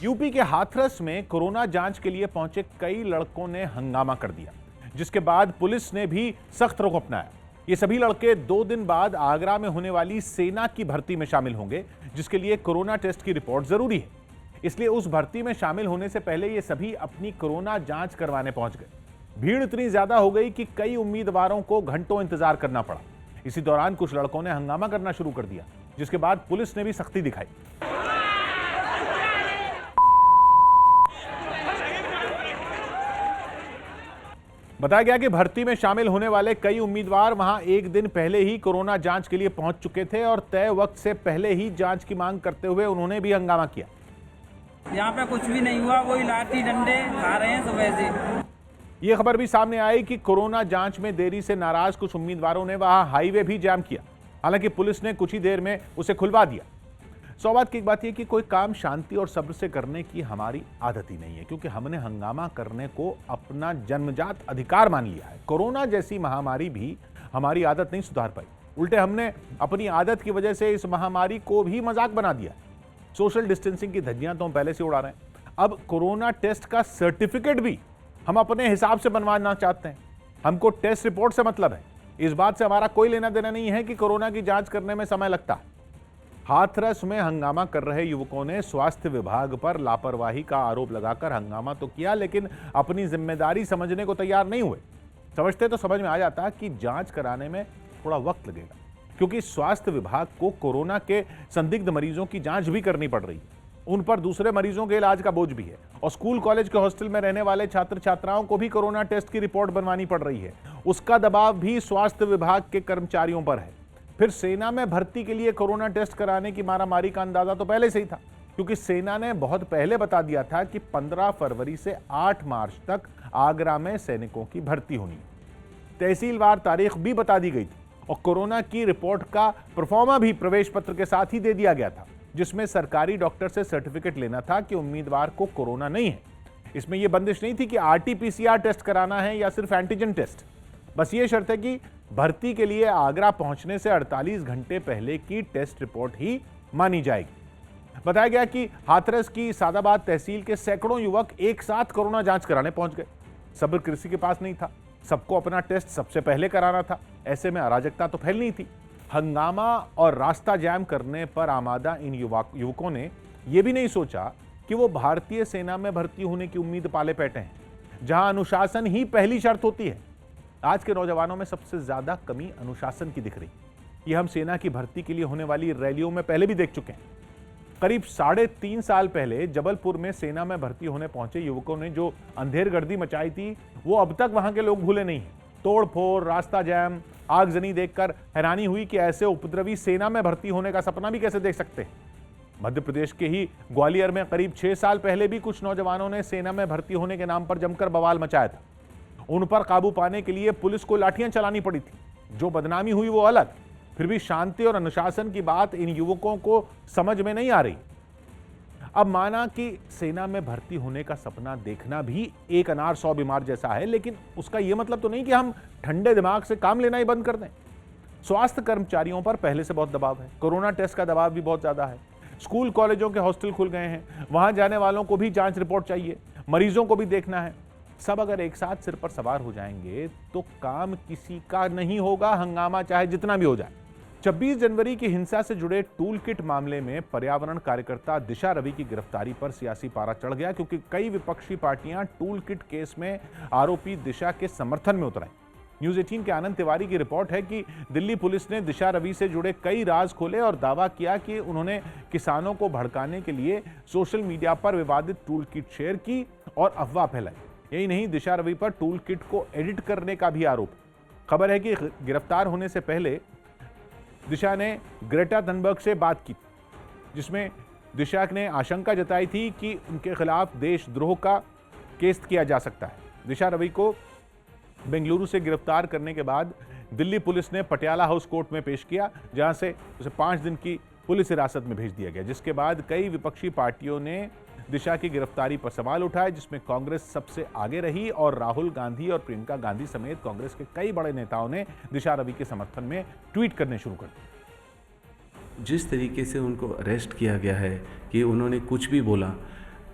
UP के हाथरस में corona जांच के लिए पहुंचे कई लड़कों ने हंगामा कर दिया, जिसके बाद पुलिस ने भी सख्त रुख अपनाया। ये सभी लड़के 2 दिन बाद आगरा में होने वाली सेना की भर्ती में शामिल होंगे, जिसके लिए कोरोना टेस्ट की रिपोर्ट जरूरी है। इसलिए उस भर्ती में शामिल होने से पहले ये सभी अपनी कोरोना जांच करवाने पहुंच गए। भीड़ इतनी ज्यादा हो गई कि कई उम्मीदवारों को घंटों इंतजार करना पड़ा। इसी दौरान कुछ लड़कों ने हंगामा करना शुरू कर दिया, जिसके बाद पुलिस ने भी सख्ती दिखाई। बताया गया कि भर्ती में शामिल होने वाले कई उम्मीदवार वहां एक दिन पहले ही कोरोना जांच के लिए पहुंच चुके थे और तय वक्त से पहले ही जांच की मांग करते हुए उन्होंने भी हंगामा किया। यहाँ पे कुछ भी नहीं हुआ, वही लाठी डंडे खा रहे हैं सुबह से। ये खबर भी सामने आई कि कोरोना जांच में देरी से नाराज कुछ उम्मीदवारों ने वहां हाईवे भी जाम किया। हालांकि पुलिस ने कुछ ही देर में उसे खुलवा दिया। सौभाग्य की बात यह कि कोई काम शांति और सब्र से करने की हमारी आदत ही नहीं है, क्योंकि हमने हंगामा करने को अपना जन्मजात अधिकार मान लिया है। कोरोना जैसी महामारी भी हमारी आदत नहीं सुधार पाई, उल्टे हमने अपनी आदत की वजह से इस महामारी को भी मजाक बना दिया। सोशल डिस्टेंसिंग की धज्जियां तो हम पहले से उड़ा रहे हैं, अब कोरोना टेस्ट का सर्टिफिकेट भी हम अपने हिसाब से बनवाना चाहते हैं। हमको टेस्ट रिपोर्ट से मतलब है, इस बात से हमारा कोई लेना देना नहीं है कि कोरोना की जांच करने में समय लगता है। हाथरस में हंगामा कर रहे युवकों ने स्वास्थ्य विभाग पर लापरवाही का आरोप लगाकर हंगामा तो किया, लेकिन अपनी जिम्मेदारी समझने को तैयार नहीं हुए। समझते तो समझ में आ जाता कि जांच कराने में थोड़ा वक्त लगेगा, क्योंकि स्वास्थ्य विभाग को कोरोना के संदिग्ध मरीजों की जांच भी करनी पड़ रही है। उन पर दूसरे मरीजों के इलाज का बोझ भी है, और स्कूल कॉलेज के हॉस्टल में रहने वाले छात्र छात्राओं को भी कोरोना टेस्ट की रिपोर्ट बनवानी पड़ रही है। उसका दबाव भी स्वास्थ्य विभाग के कर्मचारियों पर है। फिर सेना में भर्ती के लिए कोरोना टेस्ट कराने की मारामारी का अंदाजा तो पहले से ही था, क्योंकि सेना ने बहुत पहले बता दिया था कि 15 फरवरी से 8 मार्च तक आगरा में सैनिकों की भर्ती होनी है। तहसीलवार तारीख भी बता दी गई थी, और कोरोना की रिपोर्ट का प्रोफार्मा भी प्रवेश पत्र के साथ ही दे दिया गया था, जिसमें सरकारी डॉक्टर से सर्टिफिकेट लेना था कि उम्मीदवार को कोरोना नहीं है। इसमें यह बंदिश नहीं थी कि आरटी-पीसीआर टेस्ट कराना है या सिर्फ एंटीजन टेस्ट। बस ये शर्त है कि भर्ती के लिए आगरा पहुंचने से 48 घंटे पहले की टेस्ट रिपोर्ट ही मानी जाएगी। बताया गया कि हाथरस की सादाबाद तहसील के सैकड़ों युवक एक साथ कोरोना जांच कराने पहुंच गए। सब्र किसी के पास नहीं था, सबको अपना टेस्ट सबसे पहले कराना था। ऐसे में अराजकता तो फैलनी थी। हंगामा और रास्ता जाम करने पर आमादा इन युवकों ने यह भी नहीं सोचा कि वो भारतीय सेना में भर्ती होने की उम्मीद पाले बैठे हैं, जहां अनुशासन ही पहली शर्त होती है। आज के नौजवानों में सबसे ज्यादा कमी अनुशासन की दिख रही। ये हम सेना की भर्ती के लिए होने वाली रैलियों में पहले भी देख चुके हैं। करीब 3.5 साल पहले जबलपुर में सेना में भर्ती होने पहुंचे युवकों ने जो अंधेरगर्दी मचाई थी, वो अब तक वहां के लोग भूले नहीं हैं। तोड़फोड़, रास्ता जैम, आगजनी देखकर हैरानी हुई कि ऐसे उपद्रवी सेना में भर्ती होने का सपना भी कैसे देख सकते हैं। मध्य प्रदेश के ही ग्वालियर में करीब 6 साल पहले भी कुछ नौजवानों ने सेना में भर्ती होने के नाम पर जमकर बवाल मचाया था। उन पर काबू पाने के लिए पुलिस को लाठियां चलानी पड़ी थी। जो बदनामी हुई वो अलग, फिर भी शांति और अनुशासन की बात इन युवकों को समझ में नहीं आ रही। अब माना कि सेना में भर्ती होने का सपना देखना भी एक अनार 100 बीमार जैसा है, लेकिन उसका यह मतलब तो नहीं कि हम ठंडे दिमाग से काम लेना ही बंद कर दें। स्वास्थ्य कर्मचारियों पर पहले से बहुत दबाव है, कोरोना टेस्ट का दबाव भी बहुत ज्यादा है। स्कूल कॉलेजों के हॉस्टल खुल गए हैं, वहां जाने वालों को भी जांच रिपोर्ट चाहिए, मरीजों को भी देखना है। सब अगर एक साथ सिर पर सवार हो जाएंगे तो काम किसी का नहीं होगा, हंगामा चाहे जितना भी हो जाए। 26 जनवरी की हिंसा से जुड़े टूल किट मामले में पर्यावरण कार्यकर्ता दिशा रवि की गिरफ्तारी पर सियासी पारा चढ़ गया, क्योंकि कई विपक्षी पार्टियां टूल किट केस में आरोपी दिशा के समर्थन में उतर आई। न्यूज़ 18 के आनंद तिवारी की रिपोर्ट है कि दिल्ली पुलिस ने दिशा रवि से जुड़े कई राज खोले और दावा किया कि उन्होंने किसानों को भड़काने के लिए सोशल मीडिया पर विवादित टूल किट शेयर की और अफवाह फैलाई। यही नहीं, दिशा रवि पर टूल किट को एडिट करने का भी आरोप। खबर है कि गिरफ्तार होने से पहले दिशा ने ग्रेटा थनबर्ग से बात की, जिसमें दिशा ने आशंका जताई थी कि उनके खिलाफ देशद्रोह का केस किया जा सकता है। दिशा रवि को बेंगलुरु से गिरफ्तार करने के बाद दिल्ली पुलिस ने पटियाला हाउस कोर्ट में पेश किया, जहां से उसे 5 दिन की पुलिस हिरासत में भेज दिया गया, जिसके बाद कई विपक्षी पार्टियों ने दिशा की गिरफ्तारी पर सवाल उठाए, जिसमें कांग्रेस सबसे आगे रही और राहुल गांधी और प्रियंका गांधी समेत कांग्रेस के कई बड़े नेताओं ने दिशा रवि के समर्थन में ट्वीट करने शुरू कर दिए। जिस तरीके से उनको अरेस्ट किया गया है कि उन्होंने कुछ भी बोला,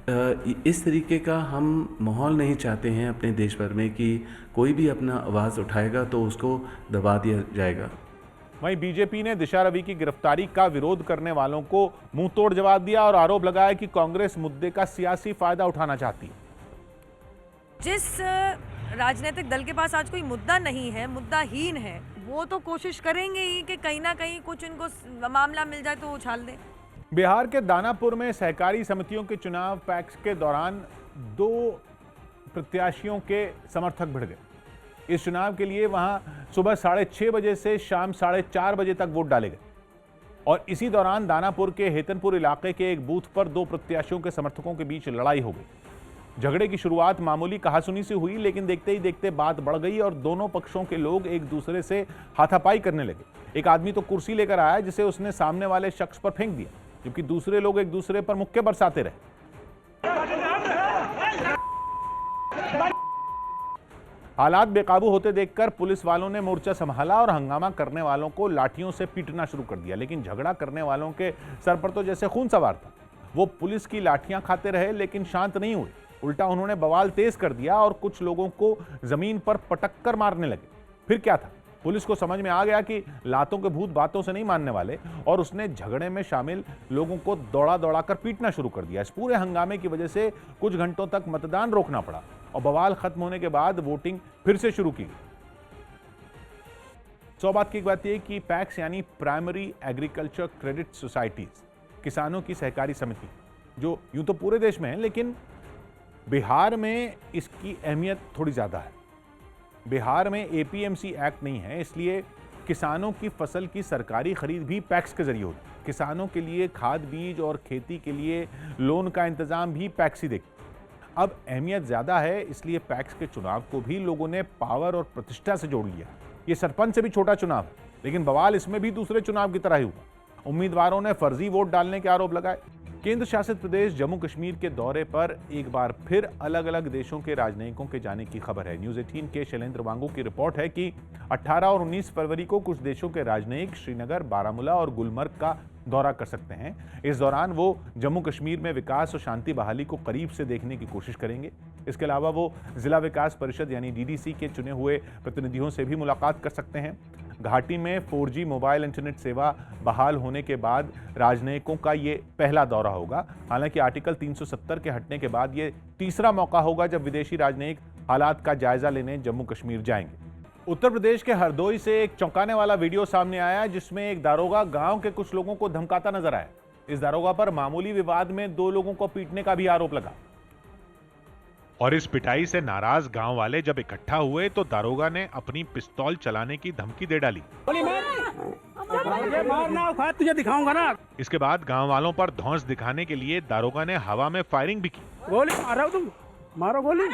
इस तरीके का हम माहौल नहीं चाहते हैं अपने देश भर में कि कोई भी अपना आवाज़ उठाएगा तो उसको दबा दिया जाएगा। वहीं बीजेपी ने दिशा रवि की गिरफ्तारी का विरोध करने वालों को मुंह तोड़ जवाब दिया और आरोप लगाया कि कांग्रेस मुद्दे का सियासी फायदा उठाना चाहती है। जिस राजनीतिक दल के पास आज कोई मुद्दा नहीं है, मुद्दाहीन है, वो तो कोशिश करेंगे ही कि कहीं ना कहीं कुछ इनको मामला मिल जाए तो वो उछाल दें। बिहार के दानापुर में सहकारी समितियों के चुनाव पैक्स के दौरान 2 प्रत्याशियों के समर्थक भिड़ गए। इस चुनाव के लिए वहां सुबह 6:30 बजे से शाम 4:30 बजे तक वोट डाले गए और इसी दौरान दानापुर के हेतनपुर इलाके के एक बूथ पर 2 प्रत्याशियों के समर्थकों के बीच लड़ाई हो गई। झगड़े की शुरुआत मामूली कहासुनी से हुई, लेकिन देखते ही देखते बात बढ़ गई और दोनों पक्षों के लोग एक दूसरे से हाथापाई करने लगे। एक आदमी तो कुर्सी लेकर आया जिसे उसने सामने वाले शख्स पर फेंक दिया, जबकि दूसरे लोग एक दूसरे पर मुक्के बरसाते रहे। हालात बेकाबू होते देखकर पुलिस वालों ने मोर्चा संभाला और हंगामा करने वालों को लाठियों से पीटना शुरू कर दिया, लेकिन झगड़ा करने वालों के सर पर तो जैसे खून सवार था। वो पुलिस की लाठियां खाते रहे लेकिन शांत नहीं हुए। उल्टा उन्होंने बवाल तेज कर दिया और कुछ लोगों को जमीन पर पटक कर मारने लगे। फिर क्या था, पुलिस को समझ में आ गया कि लातों के भूत बातों से नहीं मानने वाले और उसने झगड़े में शामिल लोगों को दौड़ा दौड़ा कर पीटना शुरू कर दिया। इस पूरे हंगामे की वजह से कुछ घंटों तक मतदान रोकना पड़ा और बवाल खत्म होने के बाद वोटिंग फिर से शुरू की गई। बात की बात यह कि पैक्स यानी प्राइमरी एग्रीकल्चर क्रेडिट सोसाइटीज, किसानों की सहकारी समिति, जो यूं तो पूरे देश में है लेकिन बिहार में इसकी अहमियत थोड़ी ज्यादा है। बिहार में एपीएमसी एक्ट नहीं है, इसलिए किसानों की फसल की सरकारी खरीद भी पैक्स के जरिए होती है। किसानों के लिए खाद बीज और खेती के लिए लोन का इंतजाम भी पैक्स ही देखती है। अब अहमियत ज्यादा है, इसलिए पैक्स के चुनाव को भी लोगों ने पावर और प्रतिष्ठा से जोड़ लिया। ये सरपंच से भी छोटा चुनाव है, लेकिन बवाल इसमें भी दूसरे चुनाव की तरह ही हुआ। उम्मीदवारों ने फर्जी वोट डालने के आरोप लगाए। केंद्र शासित प्रदेश जम्मू कश्मीर के दौरे पर एक बार फिर अलग अलग देशों के राजनयिकों के जाने की खबर है। न्यूज़ 18 के शैलेंद्र वांगू की रिपोर्ट है कि 18 और 19 फरवरी को कुछ देशों के राजनयिक श्रीनगर, बारामूला और गुलमर्ग का दौरा कर सकते हैं। इस दौरान वो जम्मू कश्मीर में विकास और शांति बहाली को करीब से देखने की कोशिश करेंगे। इसके अलावा वो जिला विकास परिषद यानी डीडीसी के चुने हुए प्रतिनिधियों से भी मुलाकात कर सकते हैं। घाटी में 4G मोबाइल इंटरनेट सेवा बहाल होने के बाद राजनयिकों का ये पहला दौरा होगा। हालांकि आर्टिकल 370 के हटने के बाद ये तीसरा मौका होगा जब विदेशी राजनयिक हालात का जायजा लेने जम्मू कश्मीर जाएंगे। उत्तर प्रदेश के हरदोई से एक चौंकाने वाला वीडियो सामने आया जिसमें एक दारोगा गांव के कुछ लोगों को धमकाता नजर आया। इस दारोगा पर मामूली विवाद में 2 लोगों को पीटने का भी आरोप लगा और इस पिटाई से नाराज गांव वाले जब इकट्ठा हुए तो दारोगा ने अपनी पिस्तौल चलाने की धमकी दे डाली। तुझे दिखाऊंगा ना। इसके बाद गांव वालों पर धौंस दिखाने के लिए दारोगा ने हवा में फायरिंग भी की। गोली मारो, तुम मारो गोली।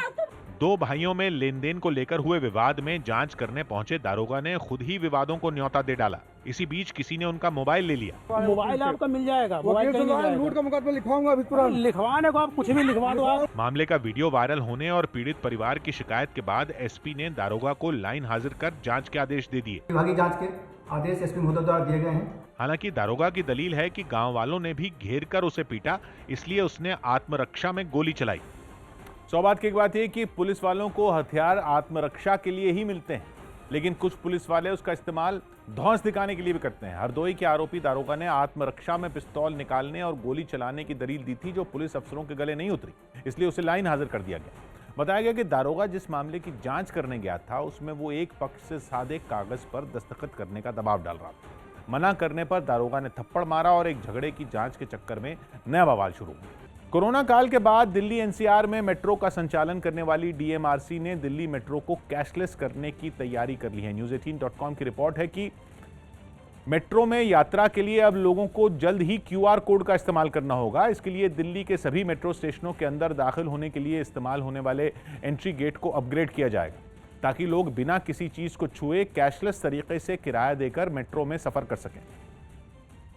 2 भाइयों में लेन देन को लेकर हुए विवाद में जांच करने पहुंचे दारोगा ने खुद ही विवादों को न्योता दे डाला। इसी बीच किसी ने उनका मोबाइल ले लिया। मोबाइल आपका मिल जाएगा, मोबाइल लूट का मुकदमा लिखवाऊंगा अभी तुरंत। लिखवाने को आप कुछ भी लिखवा दो आप। मामले का वीडियो वायरल होने और पीड़ित परिवार की शिकायत के बाद एसपी ने दारोगा को लाइन हाजिर कर जांच के आदेश दे दिए। विभागीय जांच के आदेश एसपी महोदय द्वारा दिए गए हैं। हालांकि दारोगा की दलील है कि गांव वालों ने भी घेर कर उसे पीटा, इसलिए उसने आत्मरक्षा में गोली चलाई। बात की बात यह कि पुलिस वालों को हथियार आत्मरक्षा के लिए ही मिलते हैं, लेकिन कुछ पुलिस वाले उसका इस्तेमाल धौंस दिखाने के लिए भी करते हैं। हरदोई के आरोपी दारोगा ने आत्मरक्षा में पिस्तौल निकालने और गोली चलाने की दलील दी थी, जो पुलिस अफसरों के गले नहीं उतरी, इसलिए उसे लाइन हाजिर कर दिया गया। बताया गया कि दारोगा जिस मामले की जांच करने गया था उसमें वो एक पक्ष से सादे कागज पर दस्तखत करने का दबाव डाल रहा था। मना करने पर दारोगा ने थप्पड़ मारा और एक झगड़े की जांच के चक्कर में नया बवाल शुरू हुआ। कोरोना काल के बाद दिल्ली एनसीआर में मेट्रो का संचालन करने वाली डीएमआरसी ने दिल्ली मेट्रो को कैशलेस करने की तैयारी कर ली है। News18.com की रिपोर्ट है कि मेट्रो में यात्रा के लिए अब लोगों को जल्द ही QR कोड का इस्तेमाल करना होगा। इसके लिए दिल्ली के सभी मेट्रो स्टेशनों के अंदर दाखिल होने के लिए इस्तेमाल होने वाले एंट्री गेट को अपग्रेड किया जाएगा, ताकि लोग बिना किसी चीज को छुए कैशलेस तरीके से किराया देकर मेट्रो में सफर कर सकें।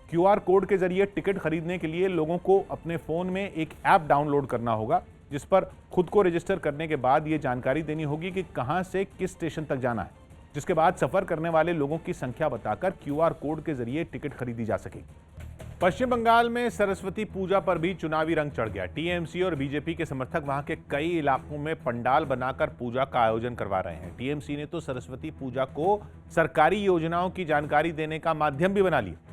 QR कोड के जरिए टिकट खरीदने के लिए लोगों को अपने फोन में एक ऐप डाउनलोड करना होगा, जिस पर खुद को रजिस्टर करने के बाद ये जानकारी देनी होगी कि कहां से किस स्टेशन तक जाना है, जिसके बाद सफर करने वाले लोगों की संख्या बताकर QR कोड के जरिए टिकट खरीदी जा सकेगी। पश्चिम बंगाल में सरस्वती पूजा पर भी चुनावी रंग चढ़ गया। टीएमसी और बीजेपी के समर्थक वहां के कई इलाकों में पंडाल बनाकर पूजा का आयोजन करवा रहे हैं। टीएमसी ने तो सरस्वती पूजा को सरकारी योजनाओं की जानकारी देने का माध्यम भी बना लिया।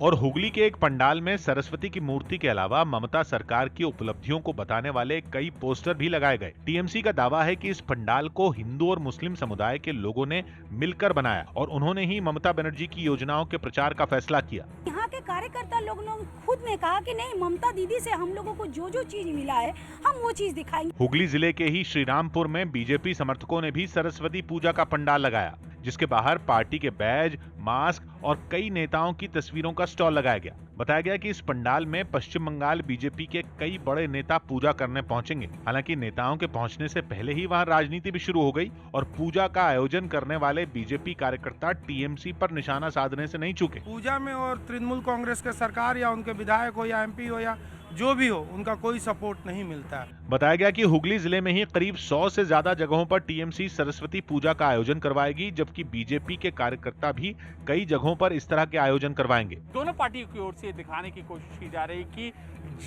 और हुगली के एक पंडाल में सरस्वती की मूर्ति के अलावा ममता सरकार की उपलब्धियों को बताने वाले कई पोस्टर भी लगाए गए। टीएमसी का दावा है कि इस पंडाल को हिंदू और मुस्लिम समुदाय के लोगों ने मिलकर बनाया और उन्होंने ही ममता बनर्जी की योजनाओं के प्रचार का फैसला किया। यहाँ के कार्यकर्ता लोग खुद ने कहा कि नहीं, ममता दीदी से हम लोगों को जो जो चीज मिला है हम वो चीज दिखाएंगे। हुगली जिले के ही श्रीरामपुर में बीजेपी समर्थकों ने भी सरस्वती पूजा का पंडाल लगाया, जिसके बाहर पार्टी के बैज, मास्क और कई नेताओं की तस्वीरों का स्टॉल लगाया गया। बताया गया कि इस पंडाल में पश्चिम बंगाल बीजेपी के कई बड़े नेता पूजा करने पहुंचेंगे। हालांकि नेताओं के पहुंचने से पहले ही वहां राजनीति भी शुरू हो गई और पूजा का आयोजन करने वाले बीजेपी कार्यकर्ता टीएमसी पर निशाना साधने से नहीं चूके। पूजा में और तृणमूल कांग्रेस के सरकार या उनके विधायक हो या एमपी हो या जो भी हो, उनका कोई सपोर्ट नहीं मिलता है। बताया गया कि हुगली जिले में ही करीब 100 से ज्यादा जगहों पर टीएमसी सरस्वती पूजा का आयोजन करवाएगी, जबकि बीजेपी के कार्यकर्ता भी कई जगहों पर इस तरह के आयोजन करवाएंगे। दोनों पार्टियों की ओर से दिखाने की कोशिश की जा रही कि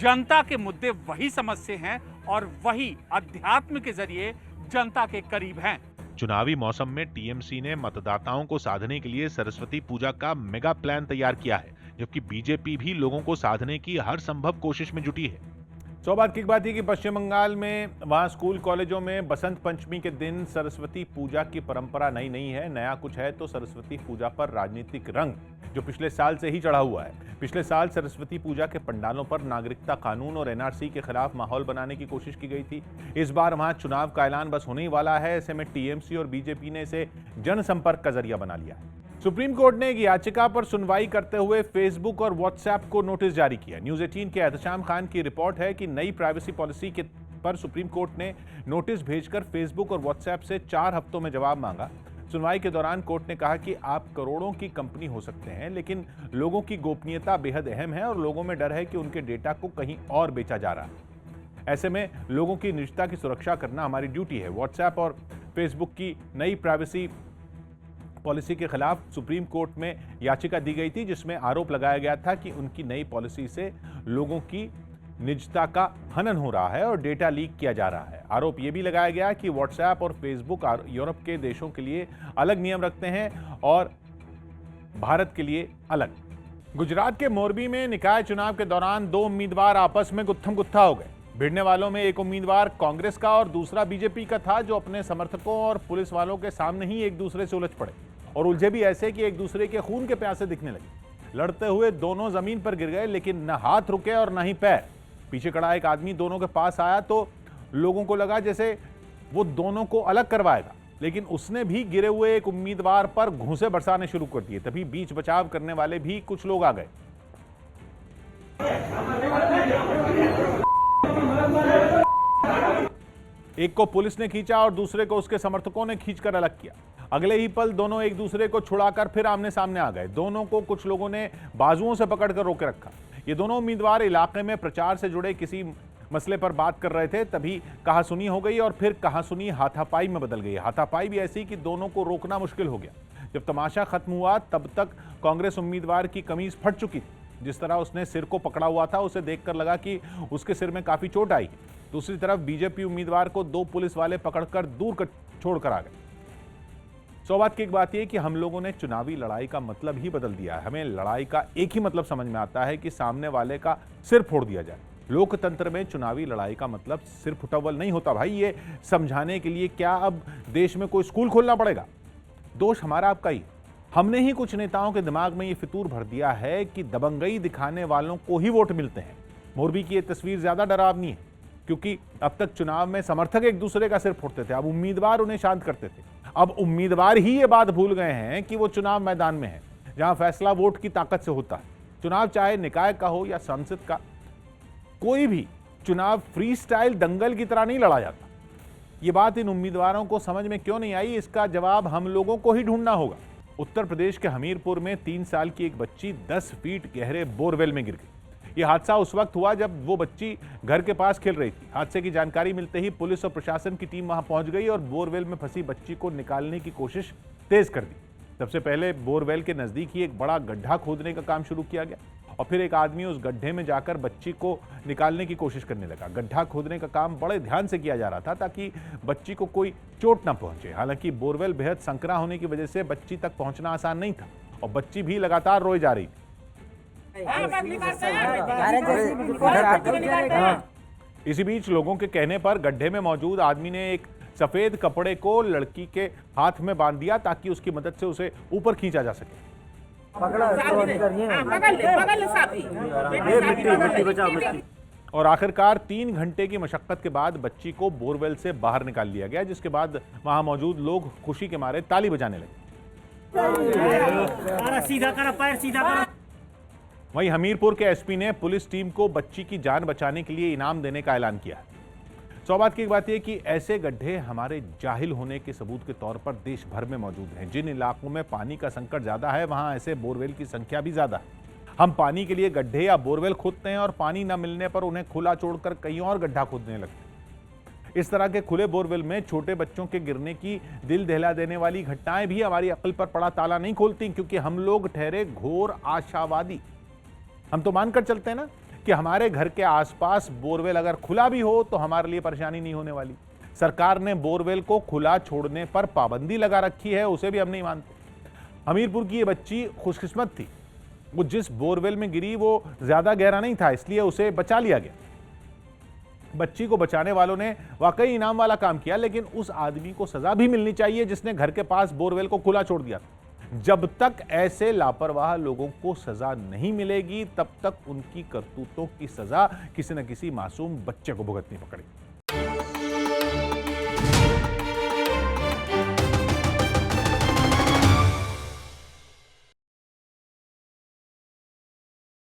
जनता के मुद्दे वही समझते हैं और वही अध्यात्म के जरिए जनता के करीब हैं। चुनावी मौसम में टीएमसी ने मतदाताओं को साधने के लिए सरस्वती पूजा का मेगा प्लान तैयार किया है, जबकि बीजेपी भी लोगों को साधने की हर संभव कोशिश में जुटी है। सौभाग्य की बात है कि पश्चिम बंगाल में वहां स्कूल कॉलेजों में बसंत पंचमी के दिन सरस्वती पूजा की परंपरा नई नहीं है। नया कुछ है तो सरस्वती पूजा पर राजनीतिक रंग, जो पिछले साल से ही चढ़ा हुआ है। पिछले साल सरस्वती पूजा के पंडालों पर नागरिकता कानून और एनआरसी के खिलाफ माहौल बनाने की कोशिश की गई थी। इस बार वहां चुनाव का ऐलान बस होने ही वाला है। ऐसे में टीएमसी और बीजेपी ने इसे जनसंपर्क का जरिया बना लिया है। सुप्रीम कोर्ट ने एक याचिका पर सुनवाई करते हुए फेसबुक और व्हाट्सएप को नोटिस जारी किया। न्यूज 18 के एहतशाम खान की रिपोर्ट है कि नई प्राइवेसी पॉलिसी के पर सुप्रीम कोर्ट ने नोटिस भेजकर फेसबुक और व्हाट्सएप से 4 हफ्तों में जवाब मांगा। सुनवाई के दौरान कोर्ट ने कहा कि आप करोड़ों की कंपनी हो सकते हैं, लेकिन लोगों की गोपनीयता बेहद अहम है और लोगों में डर है कि उनके डेटा को कहीं और बेचा जा रहा है। ऐसे में लोगों की निजता की सुरक्षा करना हमारी ड्यूटी है। व्हाट्सएप और फेसबुक की नई प्राइवेसी पॉलिसी के खिलाफ सुप्रीम कोर्ट में याचिका दी गई थी, जिसमें आरोप लगाया गया था कि उनकी नई पॉलिसी से लोगों की निजता का हनन हो रहा है और डेटा लीक किया जा रहा है। आरोप यह भी लगाया गया कि व्हाट्सएप और फेसबुक यूरोप के देशों के लिए अलग नियम रखते हैं और भारत के लिए अलग। गुजरात के मोरबी में निकाय चुनाव के दौरान 2 उम्मीदवार आपस में गुत्थम गुत्था हो गए। भिड़ने वालों में एक उम्मीदवार कांग्रेस का और दूसरा बीजेपी का था, जो अपने समर्थकों और पुलिस वालों के सामने ही एक दूसरे से उलझ पड़े और उलझे भी ऐसे कि एक दूसरे के खून के प्यासे दिखने लगे। लड़ते हुए दोनों जमीन पर गिर गए, लेकिन न हाथ रुके और न ही पैर। पीछे खड़ा एक आदमी दोनों के पास आया तो लोगों को लगा जैसे वो दोनों को अलग करवाएगा, लेकिन उसने भी गिरे हुए एक उम्मीदवार पर घूंसे बरसाने शुरू कर दिए। तभी बीच बचाव करने वाले भी कुछ लोग आ गए। एक को पुलिस ने खींचा और दूसरे को उसके समर्थकों ने खींचकर अलग किया। अगले ही पल दोनों एक दूसरे को छुड़ाकर फिर आमने सामने आ गए। दोनों को कुछ लोगों ने बाजुओं से पकड़कर रोके रखा। ये दोनों उम्मीदवार इलाके में प्रचार से जुड़े किसी मसले पर बात कर रहे थे। तभी कहासुनी हो गई और फिर कहासुनी हाथापाई में बदल गई। हाथापाई भी ऐसी कि दोनों को रोकना मुश्किल हो गया। जब तमाशा खत्म हुआ तब तक कांग्रेस उम्मीदवार की कमीज फट चुकी थी। जिस तरह उसने सिर को पकड़ा हुआ था, उसे देखकर लगा कि उसके सिर में काफी चोट आई है। दूसरी तरफ बीजेपी उम्मीदवार को 2 पुलिस वाले पकड़कर दूर छोड़कर आ गए। सौभाग्य की एक बात यह कि हम लोगों ने चुनावी लड़ाई का मतलब ही बदल दिया है। हमें लड़ाई का एक ही मतलब समझ में आता है कि सामने वाले का सिर फोड़ दिया जाए। लोकतंत्र में चुनावी लड़ाई का मतलब सिर फुटअव्वल नहीं होता भाई। ये समझाने के लिए क्या अब देश में कोई स्कूल खोलना पड़ेगा? दोष हमारा आपका ही। हमने ही कुछ नेताओं के दिमाग में ये फितूर भर दिया है कि दबंगई दिखाने वालों को ही वोट मिलते हैं। मोरबी की ये तस्वीर ज्यादा डरावनी है, क्योंकि अब तक चुनाव में समर्थक एक दूसरे का सिर फोड़ते थे, अब उम्मीदवार उन्हें शांत करते थे। अब उम्मीदवार ही ये बात भूल गए हैं कि वो चुनाव मैदान में है, जहां फैसला वोट की ताकत से होता है। चुनाव चाहे निकाय का हो या संसद का, कोई भी चुनाव फ्री स्टाइल दंगल की तरह नहीं लड़ा जाता। ये बात इन उम्मीदवारों को समझ में क्यों नहीं आई, इसका जवाब हम लोगों को ही ढूंढना होगा। उत्तर प्रदेश के हमीरपुर में 3 साल की एक बच्ची 10 फीट गहरे बोरवेल में गिर गई। यह हादसा उस वक्त हुआ जब वो बच्ची घर के पास खेल रही थी। हादसे की जानकारी मिलते ही पुलिस और प्रशासन की टीम वहां पहुंच गई और बोरवेल में फंसी बच्ची को निकालने की कोशिश तेज कर दी। सबसे पहले बोरवेल के नजदीक ही एक बड़ा गड्ढा खोदने का काम शुरू किया गया और फिर एक आदमी उस गड्ढे में जाकर बच्ची को निकालने की कोशिश करने लगा। गड्ढा खोदने का काम बड़े ध्यान से किया जा रहा था ताकि बच्ची को कोई चोट ना पहुंचे। हालांकि बोरवेल बेहद संकरा होने की वजह से बच्ची तक पहुंचना आसान नहीं था और बच्ची भी लगातार रोई जा रही थी। इसी बीच लोगों के कहने पर गड्ढे में मौजूद आदमी ने एक सफेद कपड़े को लड़की के हाथ में बांध दिया ताकि उसकी मदद से उसे ऊपर खींचा जा सके। और आखिरकार 3 घंटे की मशक्कत के बाद बच्ची को बोरवेल से बाहर निकाल लिया गया, जिसके बाद वहां मौजूद लोग खुशी के मारे ताली बजाने लगे। वहीं हमीरपुर के एसपी ने पुलिस टीम को बच्ची की जान बचाने के लिए इनाम देने का ऐलान किया है। सौभाग्य की बात यह कि ऐसे गड्ढे हमारे जाहिल होने के सबूत के तौर पर देश भर में मौजूद हैं। जिन इलाकों में पानी का संकट ज्यादा है वहां ऐसे बोरवेल की संख्या भी ज्यादा है। हम पानी के लिए गड्ढे या बोरवेल खोदते हैं और पानी न मिलने पर उन्हें खुला छोड़कर कहीं और गड्ढा खोदने लगते हैं। इस तरह के खुले बोरवेल में छोटे बच्चों के गिरने की दिल दहला देने वाली घटनाएं भी हमारी अक्ल पर पड़ा ताला नहीं खोलती, क्योंकि हम लोग ठहरे घोर आशावादी। हम तो मानकर चलते हैं ना कि हमारे घर के आसपास बोरवेल अगर खुला भी हो तो हमारे लिए परेशानी नहीं होने वाली। सरकार ने बोरवेल को खुला छोड़ने पर पाबंदी लगा रखी है, उसे भी हम नहीं मानते। हमीरपुर की ये बच्ची खुशकिस्मत थी, वो जिस बोरवेल में गिरी वो ज्यादा गहरा नहीं था, इसलिए उसे बचा लिया गया। बच्ची को बचाने वालों ने वाकई इनाम वाला काम किया, लेकिन उस आदमी को सजा भी मिलनी चाहिए जिसने घर के पास बोरवेल को खुला छोड़ दिया। जब तक ऐसे लापरवाह लोगों को सजा नहीं मिलेगी तब तक उनकी करतूतों की सजा किसी न किसी मासूम बच्चे को भुगतनी पड़ेगी।